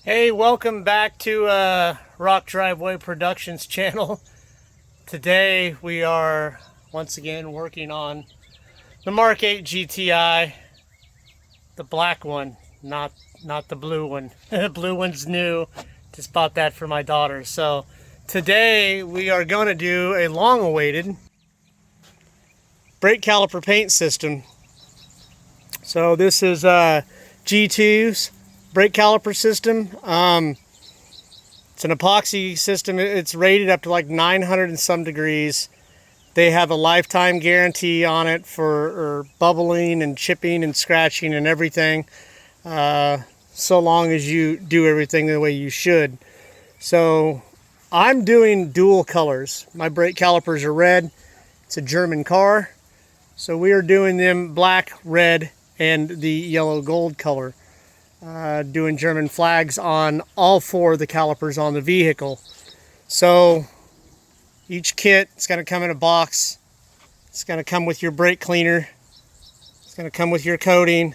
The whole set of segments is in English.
Hey, welcome back to Rock Driveway Productions channel. Today we are once again working on the MK8 GTI, the black one, not the blue one. The blue one's new. Just bought that for my daughter. So today we are going to do a long-awaited brake caliper paint system. So this is G2's brake caliper system. It's an epoxy system. It's rated up to like 900 and some degrees. They have a lifetime guarantee on it for bubbling and chipping and scratching and everything, so long as you do everything the way you should. So I'm doing dual colors. My brake calipers are red. It's a German car, so we are doing them black, red, and the yellow gold color. Doing German flags on all four of the calipers on the vehicle. So each kit is going to come in a box. It's going to come with your brake cleaner. It's going to come with your coating.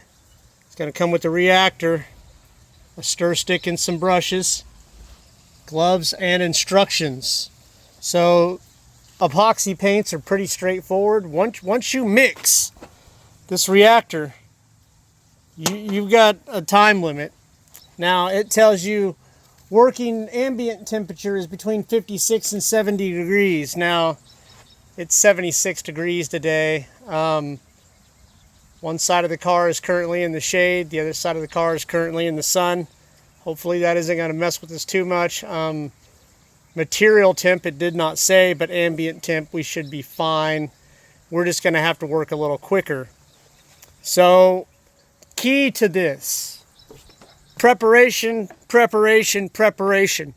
It's going to come with the reactor, a stir stick and some brushes, gloves, and instructions. So epoxy paints are pretty straightforward. Once you mix this reactor, you've got a time limit. Now it tells you working ambient temperature is between 56 and 70 degrees. Now it's 76 degrees today. One side of the car is currently in the shade. The other side of the car is currently in the sun. Hopefully that isn't going to mess with us too much. Material temp it did not say, but ambient temp we should be fine. We're just going to have to work a little quicker. So key to this: preparation, preparation, preparation.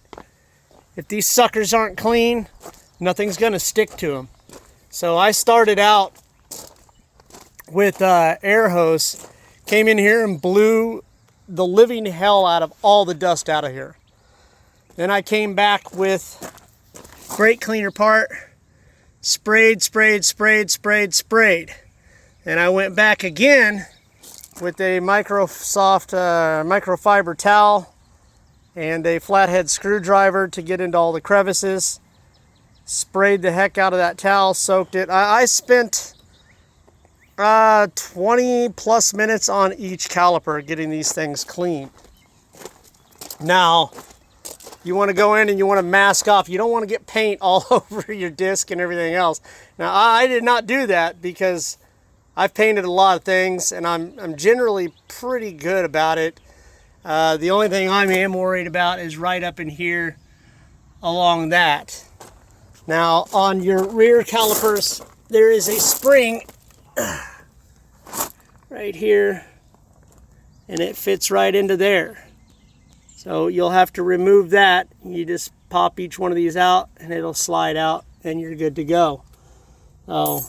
If these suckers aren't clean, nothing's going to stick to them. So I started out with air hose, came in here and blew the living hell out of all the dust out of here. Then I came back with brake cleaner part, sprayed. And I went back again with a microfiber towel and a flathead screwdriver to get into all the crevices. Sprayed the heck out of that towel, soaked it. I spent 20 plus minutes on each caliper getting these things clean. Now, you want to go in and you want to mask off. You don't want to get paint all over your disc and everything else. Now, I did not do that because I've painted a lot of things, and I'm generally pretty good about it. The only thing I am worried about is right up in here along that. Now, on your rear calipers, there is a spring right here, and it fits right into there. So you'll have to remove that. You just pop each one of these out, and it'll slide out, and you're good to go. So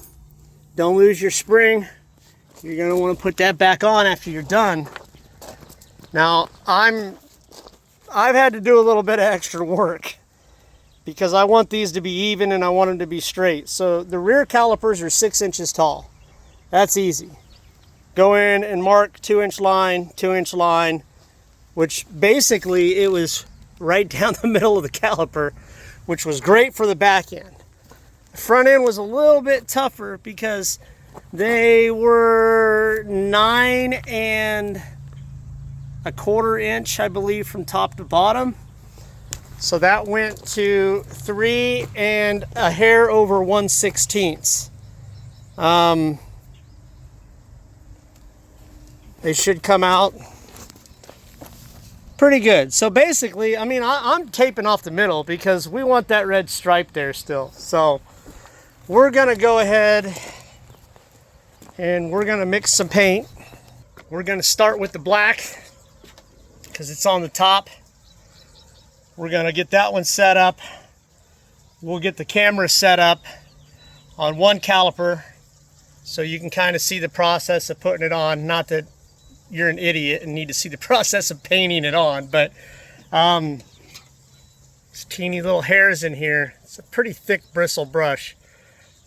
don't lose your spring. You're going to want to put that back on after you're done. Now, I've had to do a little bit of extra work because I want these to be even and I want them to be straight. So the rear calipers are 6 inches tall. That's easy. Go in and mark 2-inch line, 2-inch line, which basically it was right down the middle of the caliper, which was great for the back end. The front end was a little bit tougher because they were 9 1/4 inch, I believe, from top to bottom. So that went to 3 and a hair over 1/16. They should come out pretty good. So basically, I mean, I'm taping off the middle because we want that red stripe there still. So we're gonna go ahead and we're gonna mix some paint. We're gonna start with the black because it's on the top. We're gonna get that one set up. We'll get the camera set up on one caliper so you can kind of see the process of putting it on. Not that you're an idiot and need to see the process of painting it on, but there's teeny little hairs in here. It's a pretty thick bristle brush.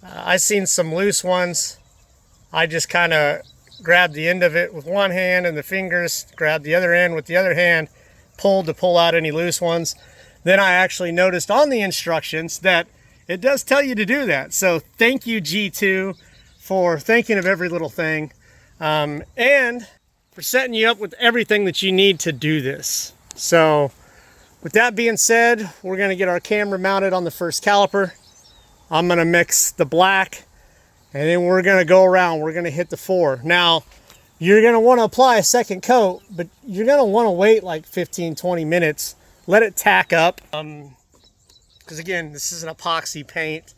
I've seen some loose ones. I just kind of grab the end of it with one hand and the fingers, grab the other end with the other hand, pulled to pull out any loose ones. Then I actually noticed on the instructions that it does tell you to do that. So thank you, G2, for thinking of every little thing, and for setting you up with everything that you need to do this. So with that being said, we're going to get our camera mounted on the first caliper. I'm going to mix the black, and then we're going to go around. We're going to hit the 4. Now, you're going to want to apply a second coat, but you're going to want to wait like 15-20 minutes. Let it tack up. Because again, this is an epoxy paint.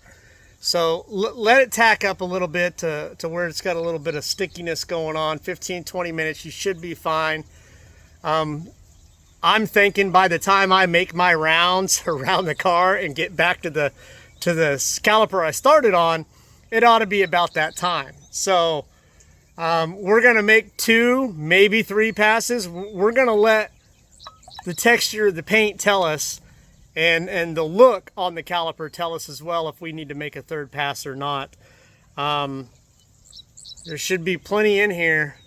So let it tack up a little bit to where it's got a little bit of stickiness going on. 15-20 minutes, you should be fine. I'm thinking by the time I make my rounds around the car and get back to the caliper I started on, it ought to be about that time. So we're gonna make 2, maybe 3 passes. We're gonna let the texture of the paint tell us, and the look on the caliper tell us as well if we need to make a 3rd pass or not. There should be plenty in here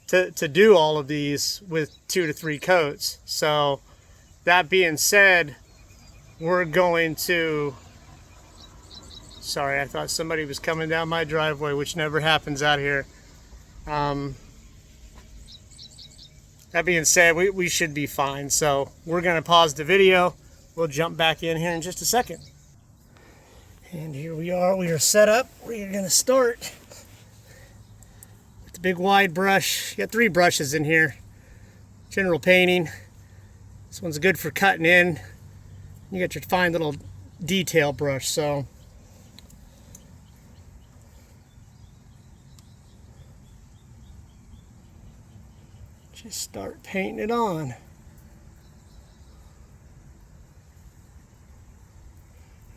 to do all of these with 2 to 3 coats. So that being said, we're going to, sorry, I thought somebody was coming down my driveway, which never happens out here. That being said, we should be fine. So we're going to pause the video. We'll jump back in here in just a second. And here we are set up. We're going to start with the big wide brush. You got 3 brushes in here. General painting. This one's good for cutting in. You got your fine little detail brush. So just start painting it on.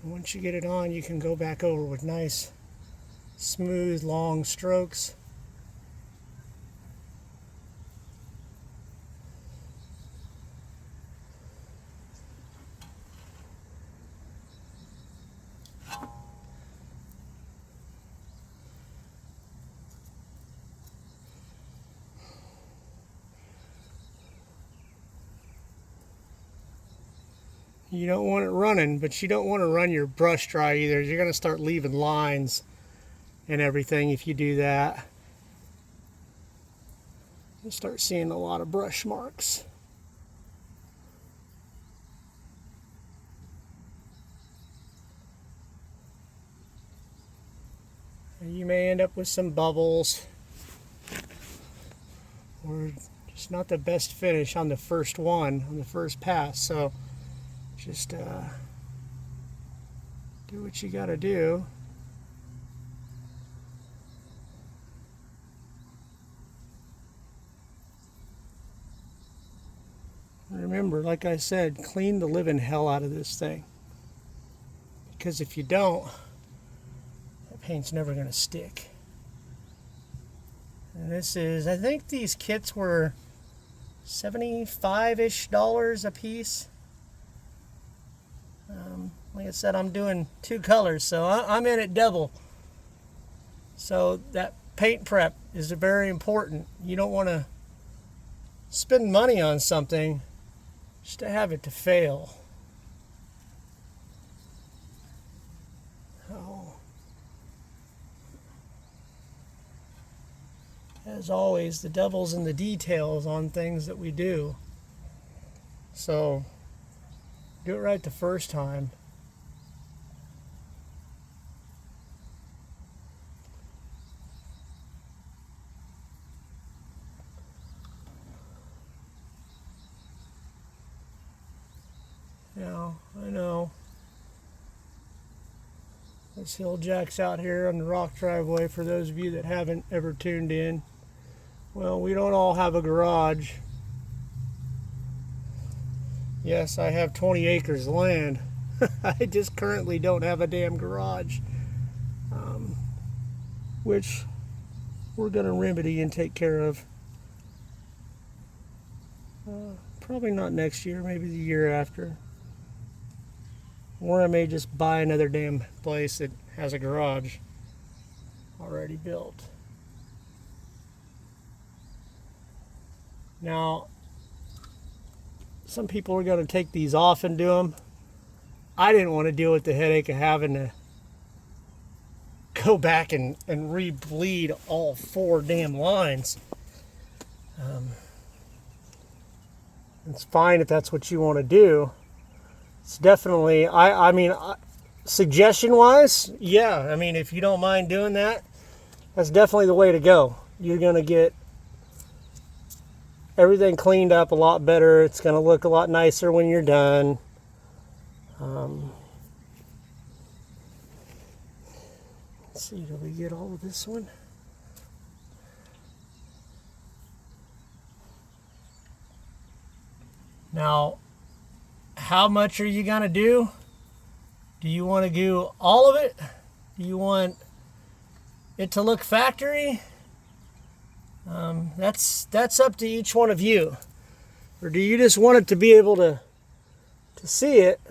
And once you get it on, you can go back over with nice, smooth, long strokes. You don't want it running, but you don't want to run your brush dry either. You're going to start leaving lines and everything if you do that. You'll start seeing a lot of brush marks. And you may end up with some bubbles, or just not the best finish on the first one, on the first pass. So just do what you gotta do. Remember, like I said, clean the living hell out of this thing. Because if you don't, that paint's never gonna stick. And this is, I think these kits were $75-ish a piece. Like I said, I'm doing 2 colors, so I'm in it double. So that paint prep is very important. You don't want to spend money on something just to have it to fail. Oh. As always, the devil's in the details on things that we do. So do it right the first time. Now, I know this hill jack's out here on the rock driveway. For those of you that haven't ever tuned in, well, we don't all have a garage. Yes, I have 20 acres of land. I just currently don't have a damn garage, which we're going to remedy and take care of. Probably not next year, maybe the year after. Or I may just buy another damn place that has a garage already built. Now, some people are going to take these off and do them. I didn't want to deal with the headache of having to go back and re-bleed all 4 damn lines. It's fine if that's what you want to do. It's definitely, I mean, suggestion wise, yeah, I mean, if you don't mind doing that, that's definitely the way to go. You're going to get everything cleaned up a lot better. It's going to look a lot nicer when you're done. Let's see, did we get all of this one? Now, how much are you going to do? Do you want to do all of it? Do you want it to look factory? That's up to each one of you. Or do you just want it to be able to see it,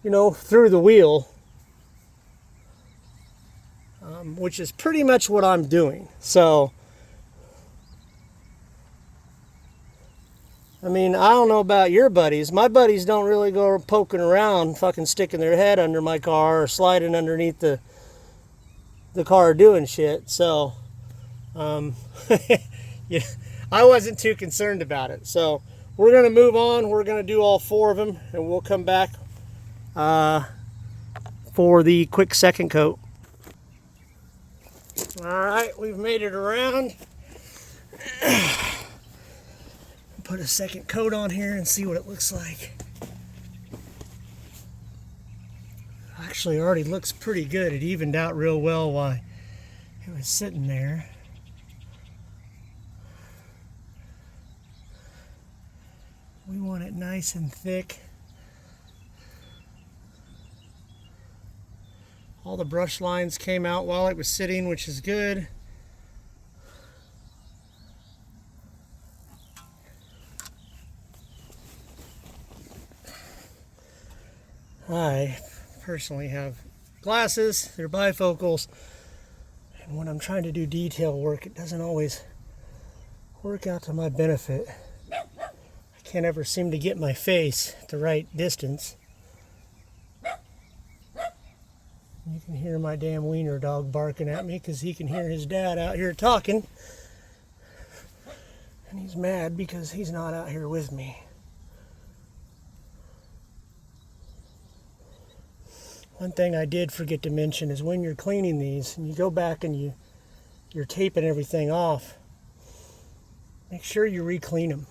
you know, through the wheel? Which is pretty much what I'm doing. So, I mean, I don't know about your buddies. My buddies don't really go poking around, fucking sticking their head under my car or sliding underneath the car doing shit. So, yeah, I wasn't too concerned about it. So, we're going to move on. We're going to do all 4 of them, and we'll come back for the quick second coat. Alright, we've made it around. Put a second coat on here and see what it looks like. Actually, already looks pretty good. It evened out real well while it was sitting there. We want it nice and thick. All the brush lines came out while it was sitting, which is good. I personally have glasses, they're bifocals, and when I'm trying to do detail work, it doesn't always work out to my benefit. I can't ever seem to get my face at the right distance. You can hear my damn wiener dog barking at me because he can hear his dad out here talking. And he's mad because he's not out here with me. One thing I did forget to mention is when you're cleaning these and you go back and you're taping everything off, make sure you re-clean them.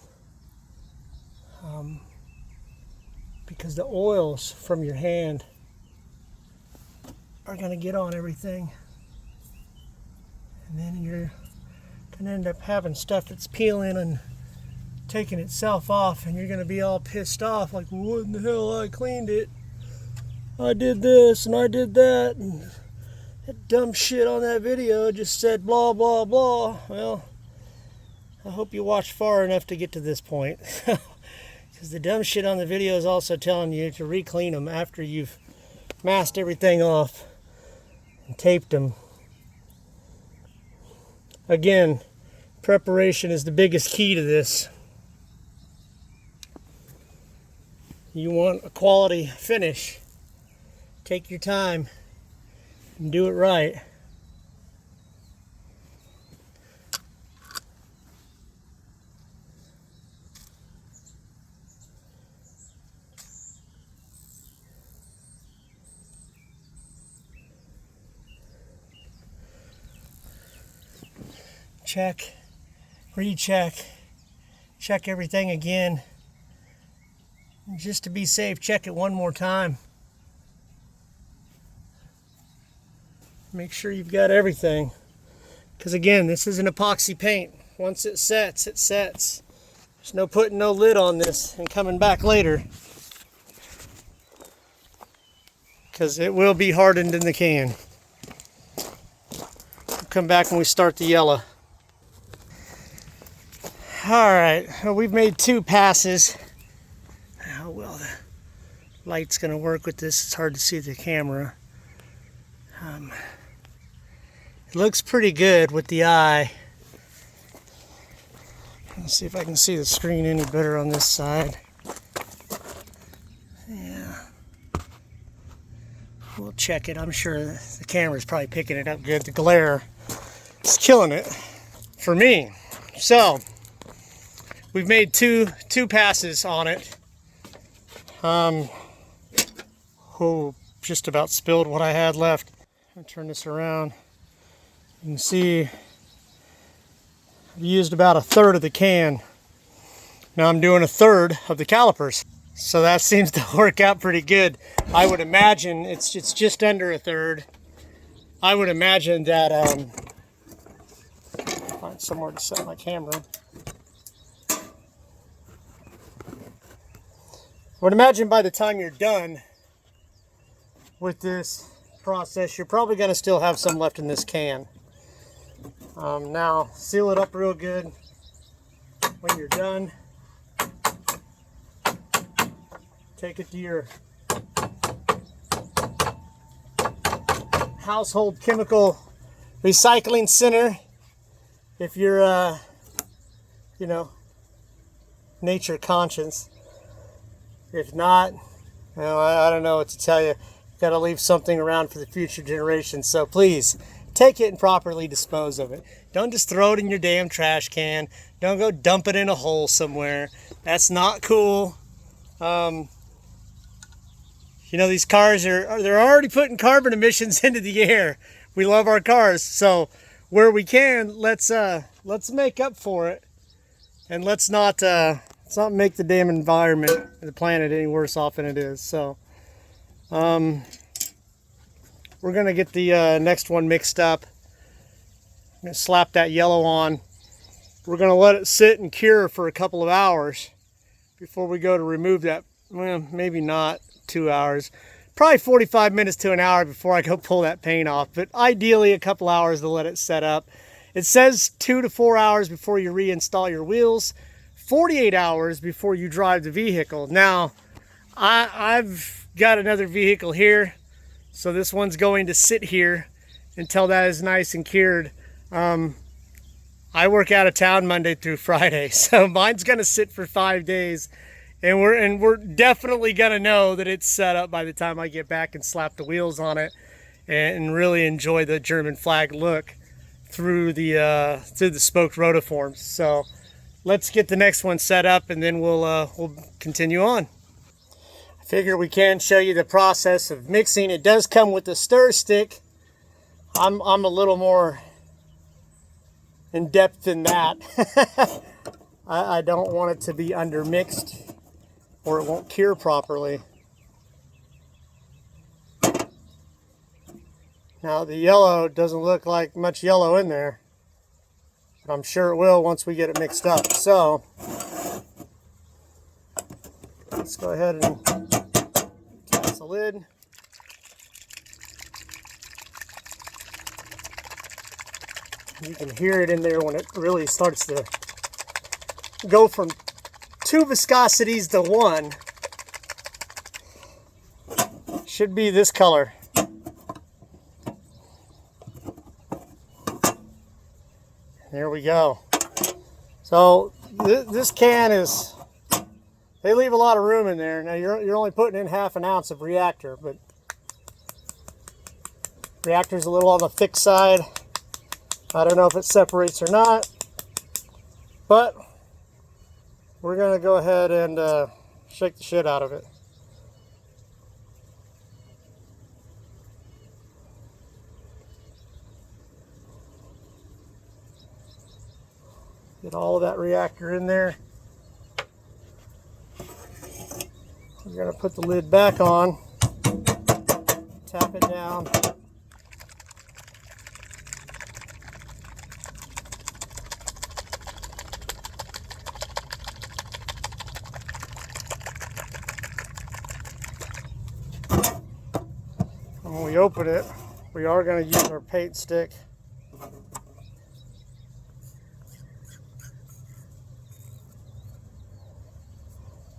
Because the oils from your hand are going to get on everything, and then you're going to end up having stuff that's peeling and taking itself off, and you're going to be all pissed off like, what in the hell, I cleaned it, I did this and I did that, and that dumb shit on that video just said blah blah blah. Well, I hope you watched far enough to get to this point, because the dumb shit on the video is also telling you to re-clean them after you've masked everything off and taped them. Again, preparation is the biggest key to this. You want a quality finish. Take your time and do it right. Check, recheck, check everything again. Just to be safe, check it one more time. Make sure you've got everything. Because again, this is an epoxy paint. Once it sets, it sets. There's no putting no lid on this and coming back later. Because it will be hardened in the can. We'll come back when we start the yellow. Alright, well, we've made 2 passes. How well the light's going to work with this, it's hard to see the camera. It looks pretty good with the eye. Let's see if I can see the screen any better on this side. Yeah. We'll check it. I'm sure the camera's probably picking it up good. The glare is killing it for me. So we've made two passes on it. Just about spilled what I had left. I'll turn this around. You can see I've used about a third of the can. Now I'm doing a third of the calipers. So that seems to work out pretty good. I would imagine it's just under a third. I would imagine that, find somewhere to set my camera. I would imagine by the time you're done with this process, you're probably going to still have some left in this can. Now, seal it up real good when you're done. Take it to your household chemical recycling center if you're, you know, nature conscious. If not, well, I don't know what to tell you. Got to leave something around for the future generations. So please, take it and properly dispose of it. Don't just throw it in your damn trash can. Don't go dump it in a hole somewhere. That's not cool. You know, these cars they're already putting carbon emissions into the air. We love our cars, so where we can, let's make up for it, and let's not make the damn environment, the planet, any worse off than it is. So, we're gonna get the next one mixed up. I'm gonna slap that yellow on. We're gonna let it sit and cure for a couple of hours before we go to remove that. Well, maybe not 2 hours, probably 45 minutes to an hour before I go pull that paint off, but ideally a couple hours to let it set up. It says 2 to 4 hours before you reinstall your wheels, 48 hours before you drive the vehicle. Now, I've got another vehicle here, so this one's going to sit here until that is nice and cured. I work out of town Monday through Friday, so mine's gonna sit for 5 days. And we're definitely gonna know that it's set up by the time I get back and slap the wheels on it and really enjoy the German flag look through the spoked rotiforms. So let's get the next one set up, and then we'll continue on. I figure we can show you the process of mixing. It does come with a stir stick. I'm a little more in depth than that. I don't want it to be undermixed, or it won't cure properly. Now the yellow doesn't look like much yellow in there, but I'm sure it will once we get it mixed up. So let's go ahead and cast the lid. You can hear it in there when it really starts to go from 2 viscosities to 1. Should be this color. There we go. So this can is, they leave a lot of room in there. Now you're only putting in ½ an ounce of reactor, but reactor's a little on the thick side. I don't know if it separates or not, but we're gonna go ahead and shake the shit out of it. Get all of that reactor in there. We're gonna put the lid back on, tap it down. When we open it, we are going to use our paint stick.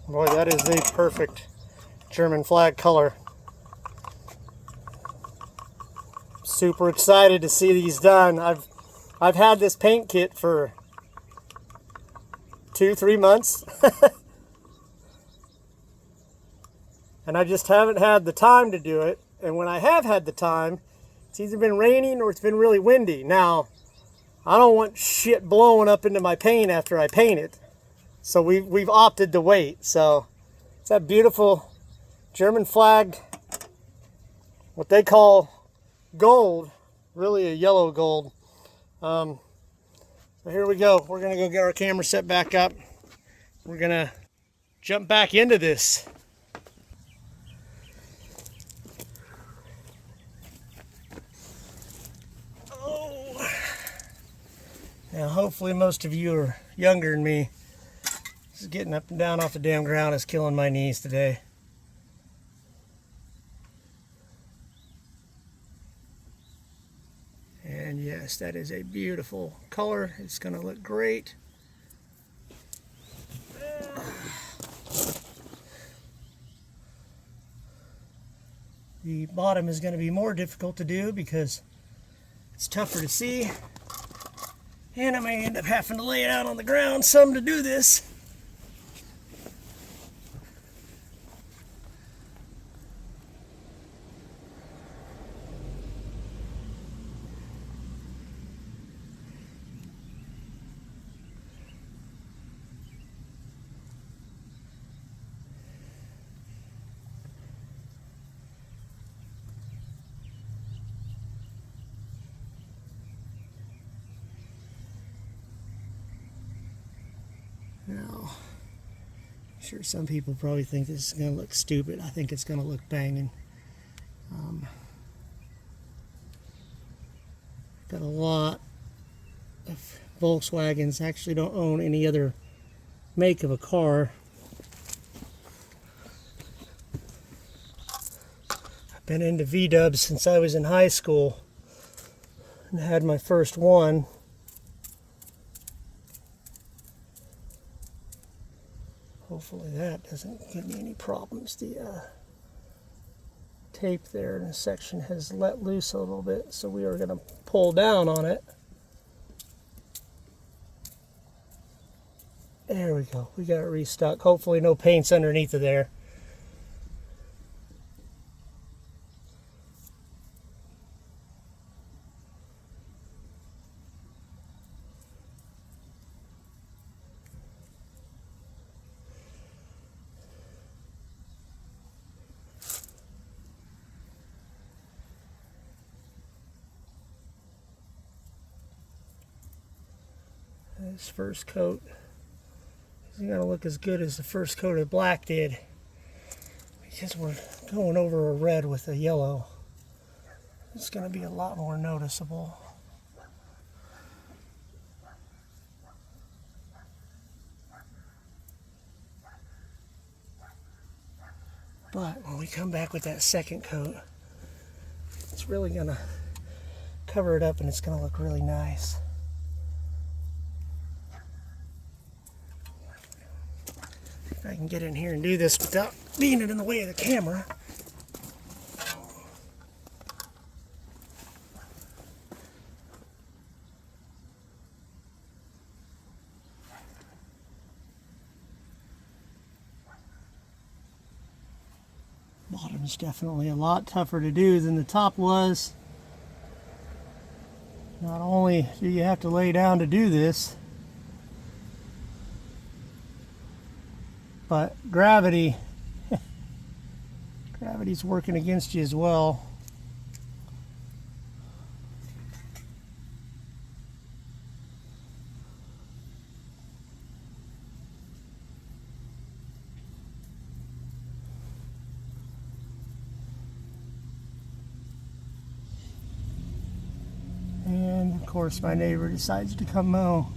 Boy, that is the perfect German flag color. Super excited to see these done. I've had this paint kit for 2-3 months. And I just haven't had the time to do it. And when I have had the time, it's either been raining or it's been really windy. Now, I don't want shit blowing up into my paint after I paint it. So we've opted to wait. So it's that beautiful German flag, what they call gold, really a yellow gold. So here we go. We're gonna go get our camera set back up. We're gonna jump back into this. Oh. Now hopefully most of you are younger than me. Just getting up and down off the damn ground is killing my knees today. And yes, that is a beautiful color. It's going to look great. The bottom is going to be more difficult to do because it's tougher to see. And I may end up having to lay it out on the ground some to do this. Now, I'm sure some people probably think this is going to look stupid. I think it's going to look banging. Got a lot of Volkswagens. Actually don't own any other make of a car. I've been into VWs since I was in high school and had my first one. Hopefully that doesn't give me any problems. The tape there in the section has let loose a little bit, so we are going to pull down on it. There we go. We got it restuck. Hopefully no paint's underneath of there. This first coat isn't going to look as good as the first coat of black did because we're going over a red with a yellow. It's going to be a lot more noticeable. But when we come back with that second coat, it's really going to cover it up and it's going to look really nice. If I can get in here and do this without being in the way of the camera. Bottom is definitely a lot tougher to do than the top was. Not only do you have to lay down to do this, but gravity's working against you as well. And of course my neighbor decides to come mow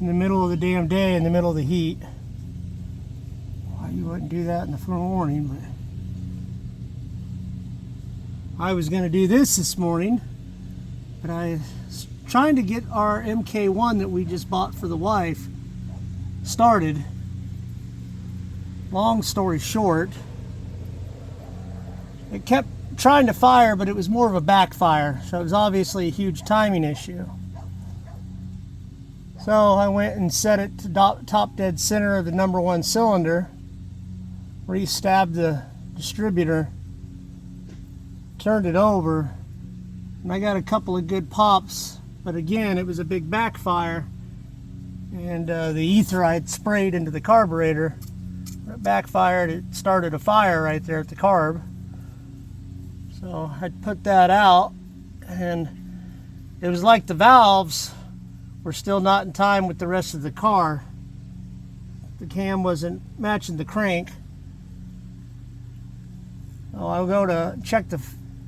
in the middle of the damn day, in the middle of the heat. You wouldn't do that in the morning, but I was going to do this morning, but I was trying to get our MK1 that we just bought for the wife started. Long story short, it kept trying to fire, but it was more of a backfire, so it was obviously a huge timing issue. So I went and set it to top dead center of the #1 cylinder, re-stabbed the distributor, turned it over, and I got a couple of good pops, but again it was a big backfire, and the ether I had sprayed into the carburetor, when it backfired, it started a fire right there at the carb. So I put that out, and it was like the valves were still not in time with the rest of the car. The cam wasn't matching the crank. So I'll go to check the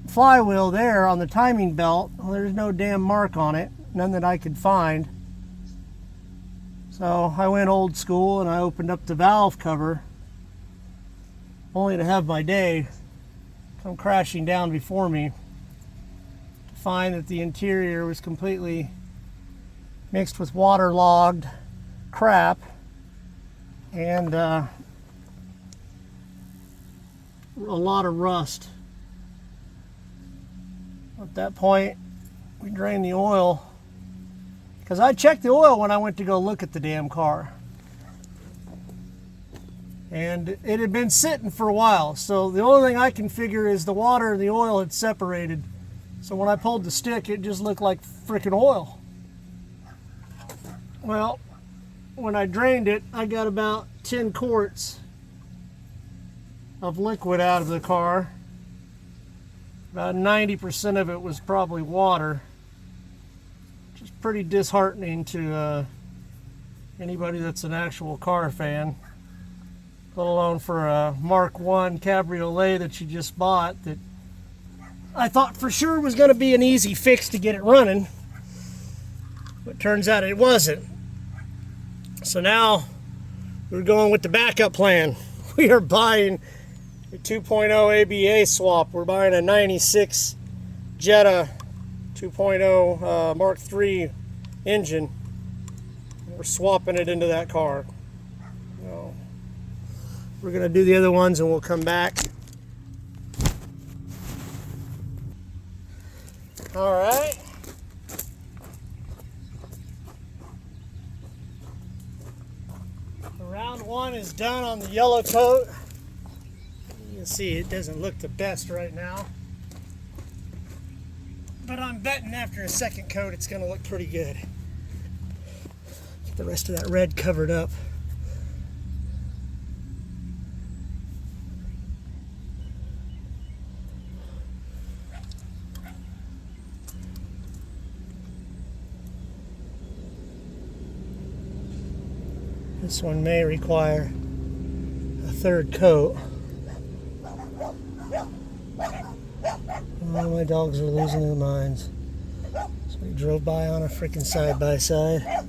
flywheel there on the timing belt. Well, there's no damn mark on it, none that I could find. So I went old school and I opened up the valve cover, only to have my day come crashing down before me, to find that the interior was completely mixed with waterlogged crap and a lot of rust. At that point, we drained the oil, because I checked the oil when I went to go look at the damn car, and it had been sitting for a while. So the only thing I can figure is the water and the oil had separated. So when I pulled the stick, it just looked like frickin' oil. Well, when I drained it, I got about 10 quarts of liquid out of the car. About 90% of it was probably water, which is pretty disheartening to anybody that's an actual car fan, let alone for a Mark I Cabriolet that you just bought that I thought for sure was going to be an easy fix to get it running, but turns out it wasn't. So now we're going with the backup plan. We are buying a 2.0 ABA swap. We're buying a 96 Jetta 2.0 Mark III engine. We're swapping it into that car. So we're going to do the other ones and we'll come back. All right. Round one is done on the yellow coat. You can see it doesn't look the best right now, but I'm betting after a second coat it's going to look pretty good. Get the rest of that red covered up. This one may require a third coat. Oh, my dogs are losing their minds. So we drove by on a freaking side-by-side.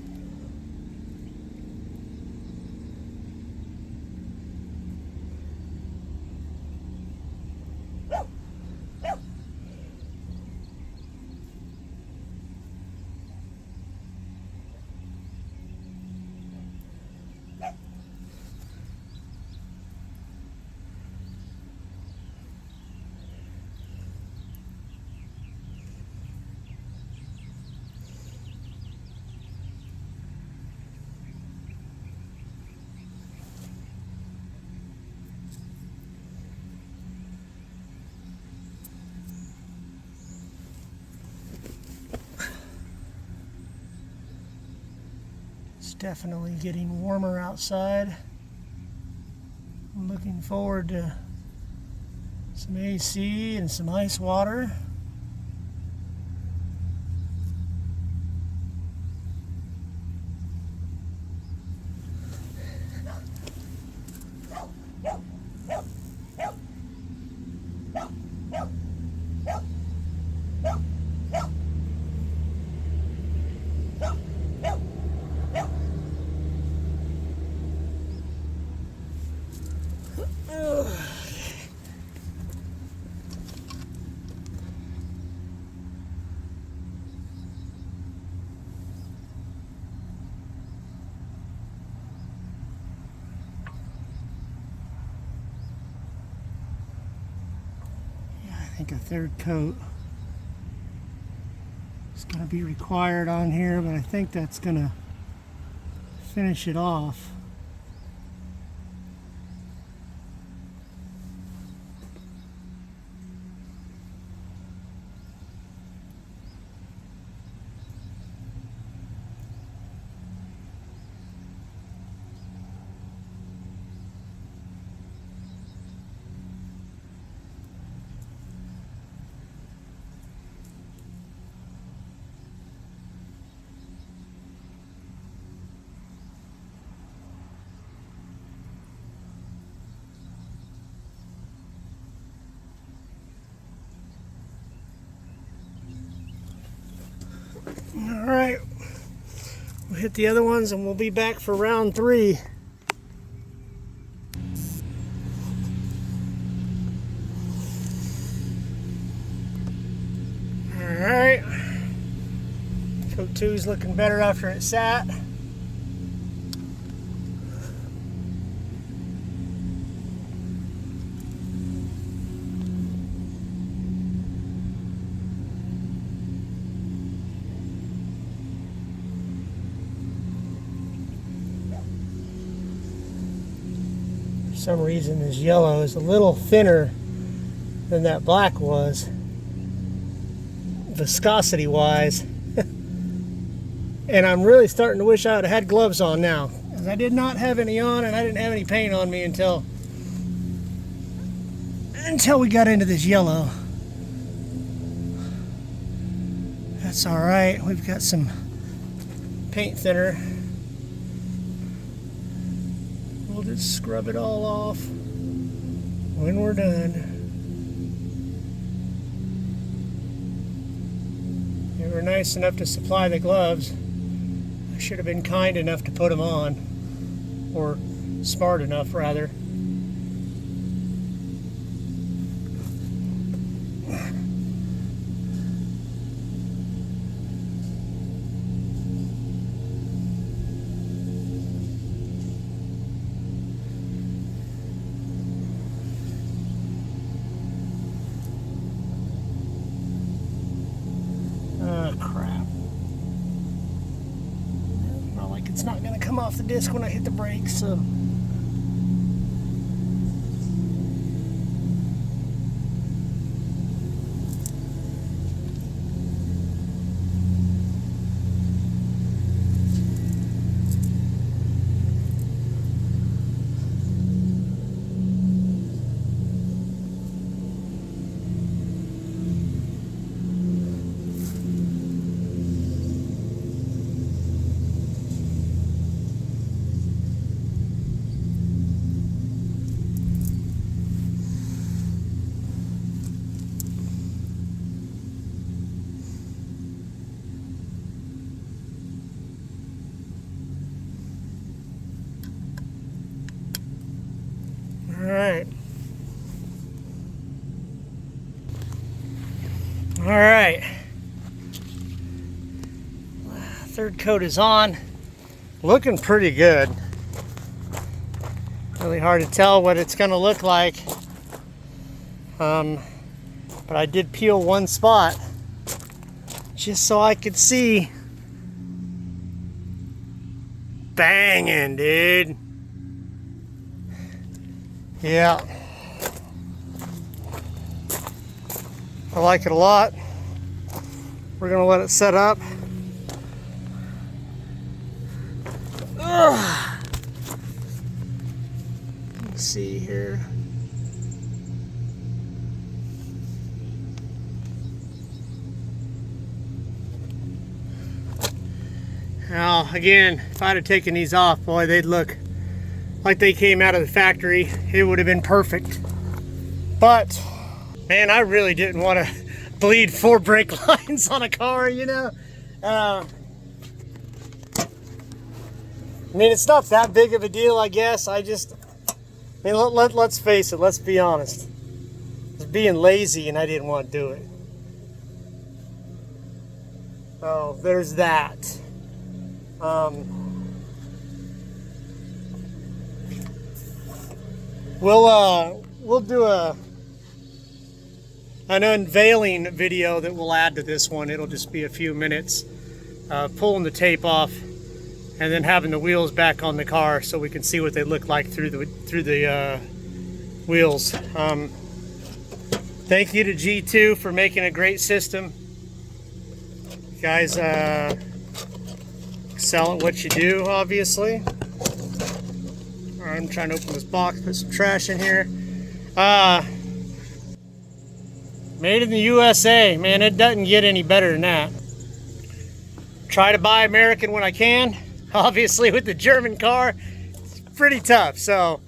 It's definitely getting warmer outside. I'm looking forward to some AC and some ice water. I think a third coat is going to be required on here, but I think that's going to finish it off. All right, we'll hit the other ones and we'll be back for round 3. All right, coat 2's looking better after it sat. For some reason this yellow is a little thinner than that black was, viscosity wise. And I'm really starting to wish I would have had gloves on now, because I did not have any on and I didn't have any paint on me until we got into this yellow. That's all right, we've got some paint thinner. We'll just scrub it all off when we're done. They were nice enough to supply the gloves. I should have been kind enough to put them on, or smart enough rather. Crap. Well, like it's not going to come off the disc when I hit the brakes, so. All right. Third coat is on. Looking pretty good. Really hard to tell what it's going to look like. But I did peel one spot just so I could see. Banging, dude. Yeah. I like it a lot. We're gonna let it set up. Ugh. Let's see here. Now, again, if I'd have taken these off, boy, they'd look like they came out of the factory. It would have been perfect. But, man, I really didn't want to bleed 4 brake lines on a car, you know? I mean, it's not that big of a deal, I guess. Let's face it, let's be honest. I was being lazy and I didn't want to do it. So, there's that. We'll do an unveiling video that we'll add to this one. It'll just be a few minutes, pulling the tape off and then having the wheels back on the car so we can see what they look like through the wheels. Thank you to G2 for making a great system. You guys excel at what you do, obviously. All right, I'm trying to open this box, put some trash in here. Made in the USA, man, it doesn't get any better than that. Try to buy American when I can. Obviously, with the German car, it's pretty tough. So,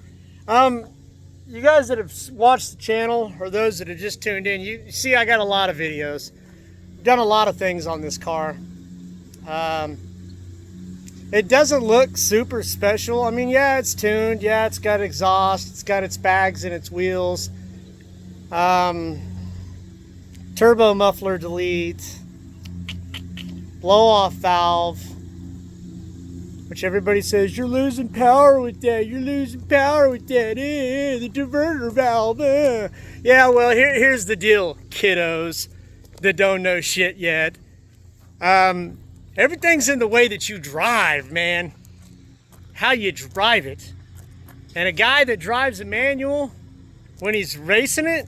you guys that have watched the channel, or those that have just tuned in, you see I got a lot of videos. I've done a lot of things on this car. It doesn't look super special. I mean, yeah, it's tuned. Yeah, it's got exhaust. It's got its bags and its wheels. Turbo muffler delete. Blow off valve. Which everybody says, you're losing power with that. You're losing power with that. The diverter valve. Yeah, well, here's the deal, kiddos that don't know shit yet. Everything's in the way that you drive, man. How you drive it. And a guy that drives a manual, when he's racing it,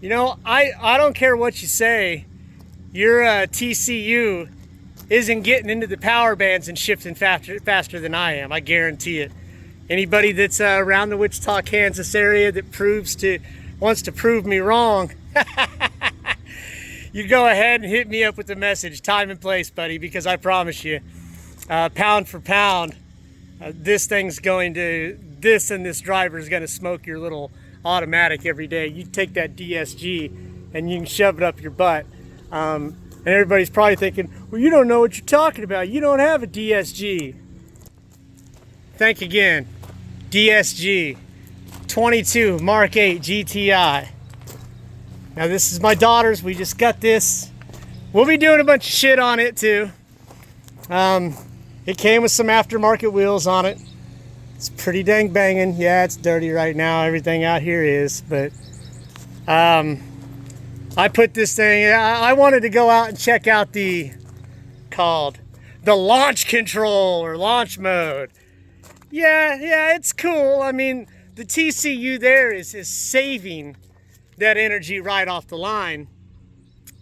you know, I don't care what you say. Your TCU isn't getting into the power bands and shifting faster than I am. I guarantee it. Anybody that's around the Wichita, Kansas area that wants to prove me wrong, you go ahead and hit me up with the message, time and place, buddy, because I promise you, pound for pound, this driver is going to smoke your little automatic every day. You take that DSG and you can shove it up your butt. And everybody's probably thinking, well, you don't know what you're talking about. You don't have a DSG. Think again. DSG 22 Mark 8 GTI. Now this is my daughter's. We just got this. We'll be doing a bunch of shit on it too. It came with some aftermarket wheels on it. It's pretty dang banging. Yeah, it's dirty right now. Everything out here is, but I put this thing, I wanted to go out and check out the launch control or launch mode. Yeah, it's cool. I mean, the TCU there is saving that energy right off the line.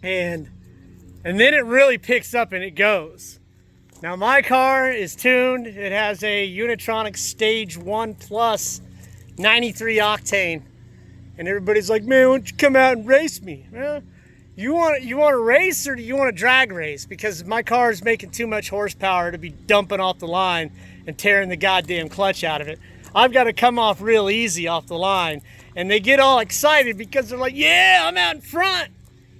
And then it really picks up and it goes. Now my car is tuned. It has a Unitronic Stage 1 Plus 93 octane. And everybody's like, man, why don't you come out and race me? Well, you want to race or do you want to drag race? Because my car is making too much horsepower to be dumping off the line and tearing the goddamn clutch out of it. I've got to come off real easy off the line. And they get all excited because they're like, yeah, I'm out in front.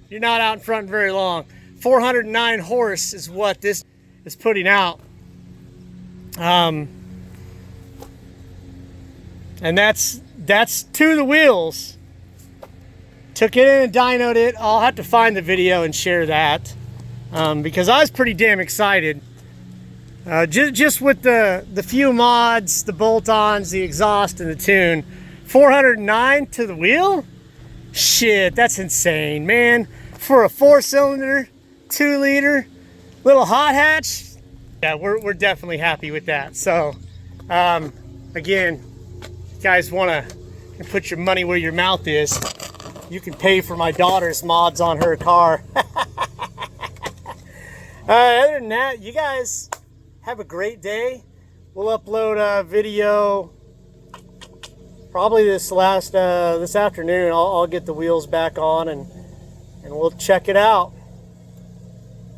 You're not out in front very long. 409 horse is what this is putting out. And that's to the wheels. Took it in and dynoed it. I'll have to find the video and share that because I was pretty damn excited. Just with the few mods, the bolt-ons, the exhaust, and the tune. 409 to the wheel? Shit, that's insane, man. For a 4-cylinder, 2-liter, little hot hatch, yeah, we're definitely happy with that. So, again, you guys want to put your money where your mouth is, you can pay for my daughter's mods on her car. Other than that, you guys have a great day. We'll upload a video probably this afternoon. I'll get the wheels back on and we'll check it out.